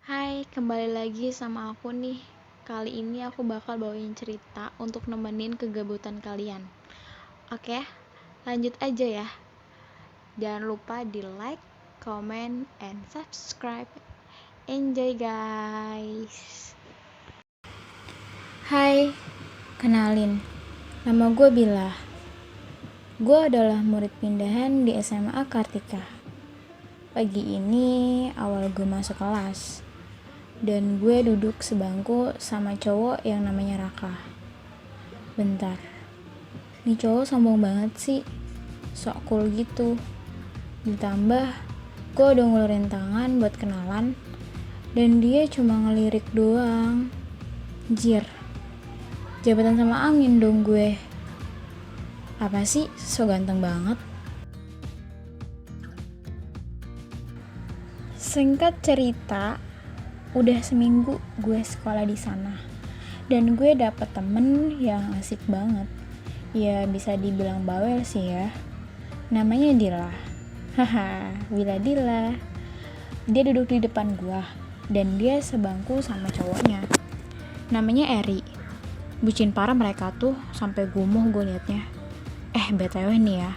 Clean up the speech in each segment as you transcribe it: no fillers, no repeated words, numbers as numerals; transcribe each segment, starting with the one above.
Hai, kembali lagi sama aku nih. Kali ini aku bakal bawain cerita untuk nemenin kegabutan kalian. Oke, lanjut aja ya. Jangan lupa di like, comment, and subscribe. Enjoy guys. Hai, kenalin, nama gue Bila. Gue adalah murid pindahan di SMA Kartika. Pagi ini awal gue masuk kelas, dan gue duduk sebangku sama cowok yang namanya Raka. Bentar, nih cowok sombong banget sih, sok cool gitu. Ditambah, gue udah ngulurin tangan buat kenalan, dan dia cuma ngelirik doang. Jir, jabatan sama angin dong gue. Apa sih, so ganteng banget. Singkat cerita, udah seminggu gue sekolah di sana, dan gue dapet temen yang asik banget. Ya bisa dibilang bawel sih ya. Namanya Dila. Haha, Bila Dila. Dia duduk di depan gue, dan dia sebangku sama cowoknya. Namanya Eri. Bucin parah mereka tuh, sampai gumoh gue liatnya. BTW nih ya,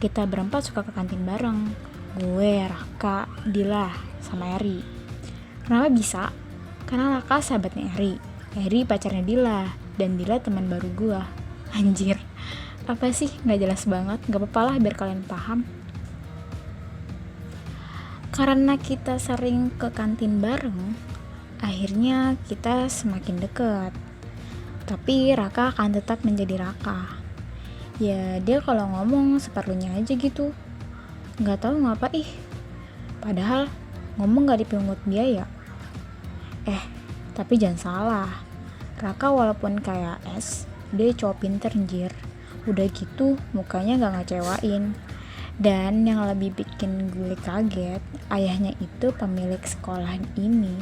kita berempat suka ke kantin bareng. Gue, Raka, Dila, sama Eri. Kenapa bisa? Karena Raka sahabatnya Eri, Eri pacarnya Dila, dan Dila teman baru gue. Anjir, apa sih? Gak jelas banget, gak apa-apa lah biar kalian paham. Karena kita sering ke kantin bareng, akhirnya kita semakin dekat. Tapi Raka akan tetap menjadi Raka. Ya dia kalau ngomong seperlunya aja gitu, nggak tahu ngapa padahal ngomong nggak dipungut biaya. Tapi jangan salah, Raka walaupun kayak es, dia cowok pinter anjir. Udah gitu mukanya nggak ngecewain. Dan yang lebih bikin gue kaget, ayahnya itu pemilik sekolahan ini.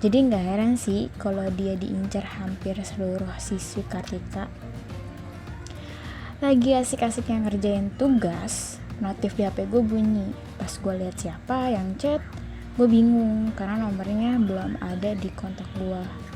Jadi nggak heran sih kalau dia diincar hampir seluruh siswi Kartika. Lagi asik-asiknya ngerjain tugas, notif di HP gue bunyi. Pas gue lihat siapa yang chat, gue bingung karena nomornya belum ada di kontak gue.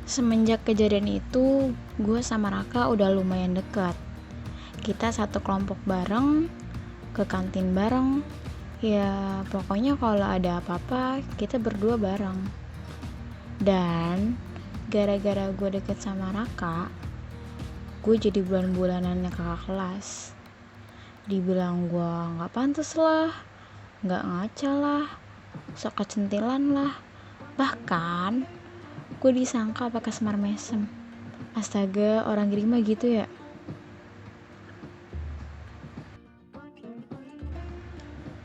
Semenjak kejadian itu, gue sama Raka udah lumayan dekat. Kita satu kelompok bareng, ke kantin bareng. Ya pokoknya kalau ada apa-apa, kita berdua bareng. Dan gara-gara gue deket sama Raka, gue jadi bulan-bulanannya kakak kelas. Dibilang gue gak pantas lah, gak ngaca lah, sok kecentilan lah. Bahkan gue disangka pakai semar mesem. Astaga, orang gini mah gitu ya.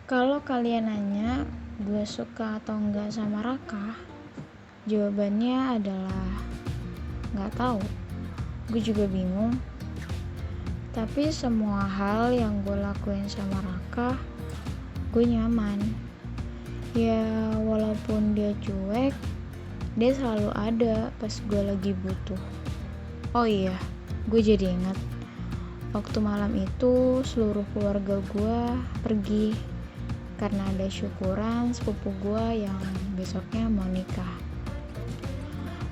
Kalau kalian nanya gue suka atau enggak sama Raka, jawabannya adalah gak tahu. Gue juga bingung. Tapi semua hal yang gue lakuin sama Raka, gue nyaman. Ya walaupun dia cuek, dia selalu ada pas gue lagi butuh. Oh iya, gue jadi ingat waktu malam itu seluruh keluarga gue pergi karena ada syukuran sepupu gue yang besoknya mau nikah.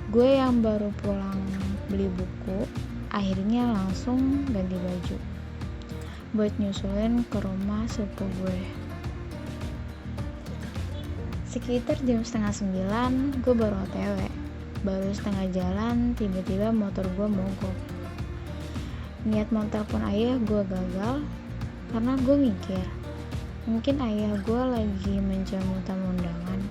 Gue yang baru pulang beli buku, akhirnya langsung ganti baju buat nyusulin ke rumah sepupu gue. Sekitar jam 8:30 gue baru OTW. Baru setengah jalan tiba-tiba motor gue mogok. Niat mau telepon ayah gue gagal karena gue mikir mungkin ayah gue lagi menjamu tamu undangan.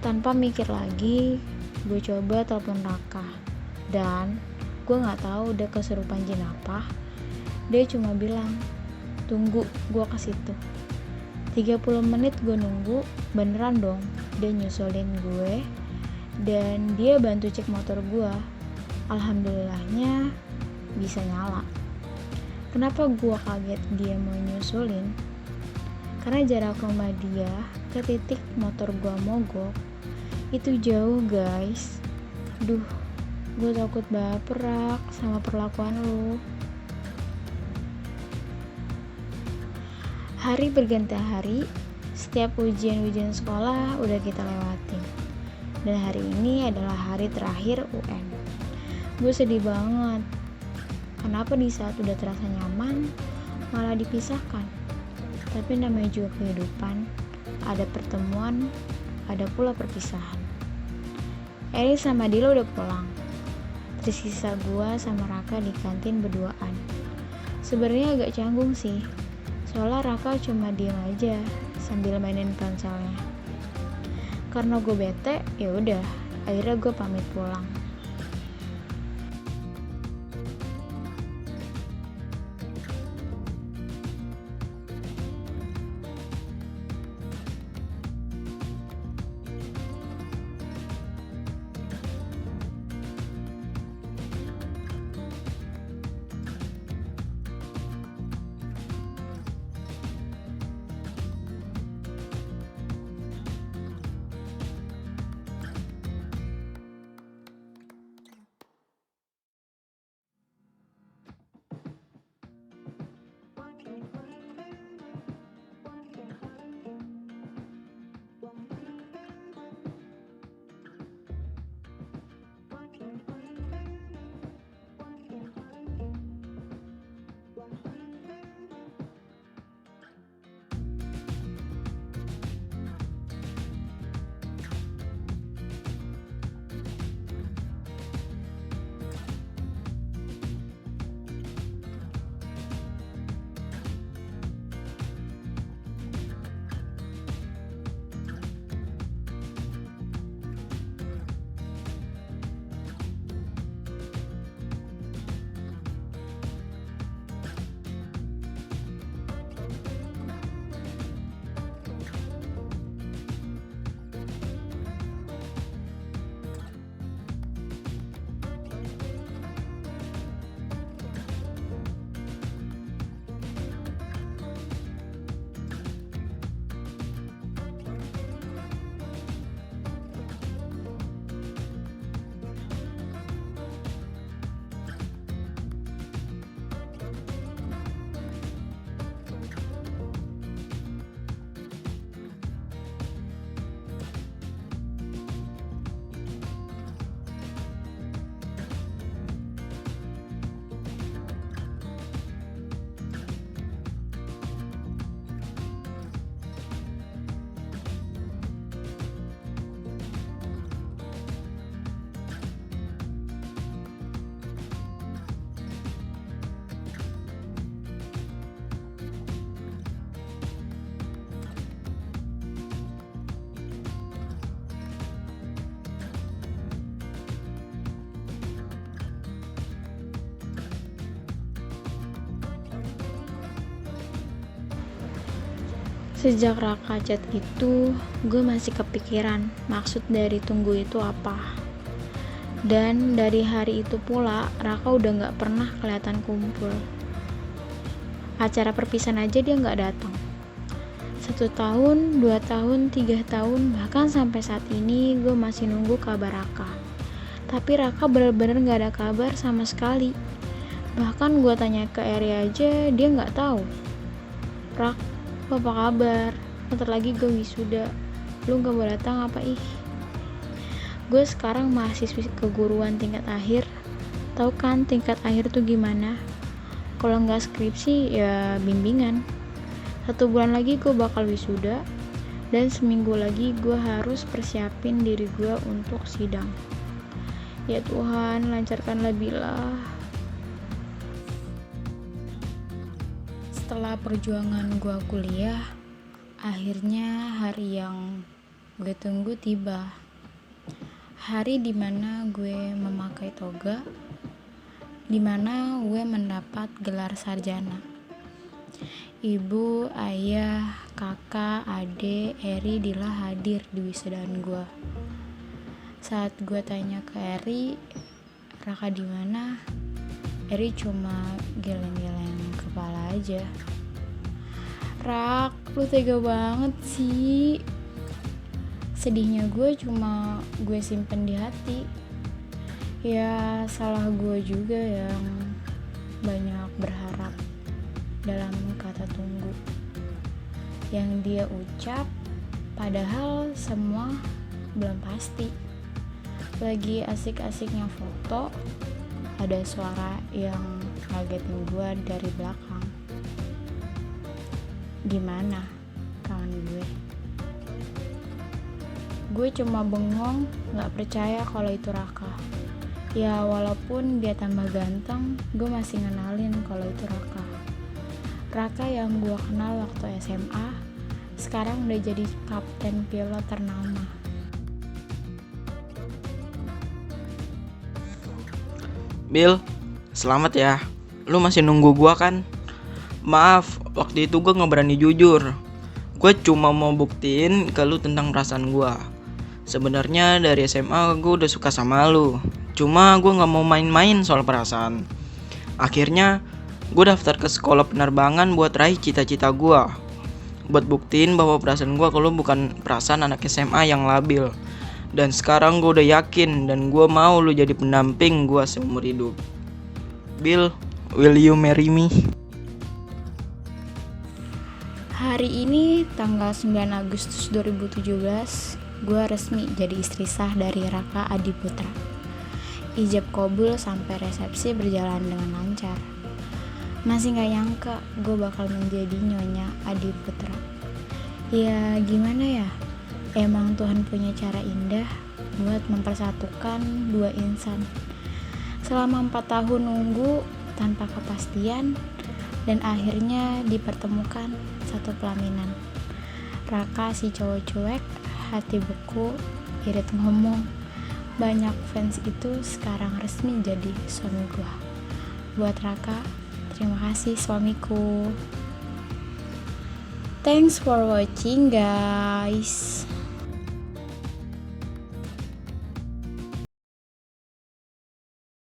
Tanpa mikir lagi, gue coba telepon Raka. Dan gue gak tahu udah kesurupan jin apa. Dia cuma bilang, "Tunggu, gue ke situ." 30 menit gue nunggu, beneran dong dia nyusulin gue dan dia bantu cek motor gue. Alhamdulillahnya bisa nyala. Kenapa gue kaget dia mau nyusulin? Karena jarak rumah dia ke titik motor gue mogok itu jauh guys. Duh, gue takut baper Rak, sama perlakuan lu. Hari berganti hari, setiap ujian-ujian sekolah udah kita lewatin. Dan hari ini adalah hari terakhir UN. Gue sedih banget. Kenapa di saat udah terasa nyaman, malah dipisahkan? Tapi namanya juga kehidupan, ada pertemuan, ada pula perpisahan. Eri sama Dila udah pulang. Tersisa gue sama Raka di kantin berduaan. Sebenarnya agak canggung sih. Soalnya Raka cuma diem aja sambil mainin ponselnya. Karena gue bete, ya udah, akhirnya gue pamit pulang. Sejak Raka chat itu, gue masih kepikiran maksud dari tunggu itu apa. Dan dari hari itu pula, Raka udah gak pernah kelihatan kumpul. Acara perpisahan aja dia gak datang. 1 tahun, 2 tahun, 3 tahun, bahkan sampai saat ini gue masih nunggu kabar Raka. Tapi Raka bener-bener gak ada kabar sama sekali. Bahkan gue tanya ke Eri aja, dia gak tahu. Rak, apa kabar? Bentar lagi gue wisuda. Lu gak mau datang apa ih? Gue sekarang mahasiswi keguruan tingkat akhir. Tahu kan tingkat akhir tuh gimana? Kalau nggak skripsi ya bimbingan. 1 bulan lagi gue bakal wisuda. Dan seminggu lagi gue harus persiapin diri gue untuk sidang. Ya Tuhan, lancarkanlah Bila. Setelah perjuangan gue kuliah, akhirnya hari yang gue tunggu tiba. Hari dimana gue memakai toga, dimana gue mendapat gelar sarjana. Ibu, ayah, kakak, ade, Eri, Dila hadir di wisudaan gue. Saat gue tanya ke Eri, Raka di mana? Eri cuma geleng-geleng kepala aja. Rak, lu tega banget sih. Sedihnya gue cuma gue simpen di hati. Ya salah gue juga yang banyak berharap dalam kata tunggu yang dia ucap, padahal semua belum pasti. Lagi asik-asiknya foto, ada suara yang ngagetin gue dari belakang. Gimana kawan gue? Gue cuma bengong, gak percaya kalau itu Raka. Ya walaupun dia tambah ganteng, gue masih ngenalin kalau itu Raka. Raka yang gue kenal waktu SMA, sekarang udah jadi kapten pilot ternama. Bill, selamat ya. Lu masih nunggu gua kan? Maaf, waktu itu gua gak berani jujur. Gue cuma mau buktiin ke lu tentang perasaan gua. Sebenarnya dari SMA gue udah suka sama lu. Cuma gue gak mau main-main soal perasaan. Akhirnya gue daftar ke sekolah penerbangan buat raih cita-cita gue, buat buktiin bahwa perasaan gue ke lu bukan perasaan anak SMA yang labil. Dan sekarang gue udah yakin dan gue mau lu jadi pendamping gue seumur hidup. Bill, will you marry me? Hari ini tanggal 9 Agustus 2017, gue resmi jadi istri sah dari Raka Adiputra. Ijab kabul sampai resepsi berjalan dengan lancar. Masih gak nyangka gue bakal menjadi Nyonya Adiputra. Ya gimana ya, emang Tuhan punya cara indah buat mempersatukan dua insan. Selama 4 tahun nunggu tanpa kepastian, dan akhirnya dipertemukan satu pelaminan. Raka si cowok cuek, hati beku, irit ngomong. Banyak fans itu sekarang resmi jadi suami gua. Buat Raka, terima kasih suamiku. Thanks for watching guys.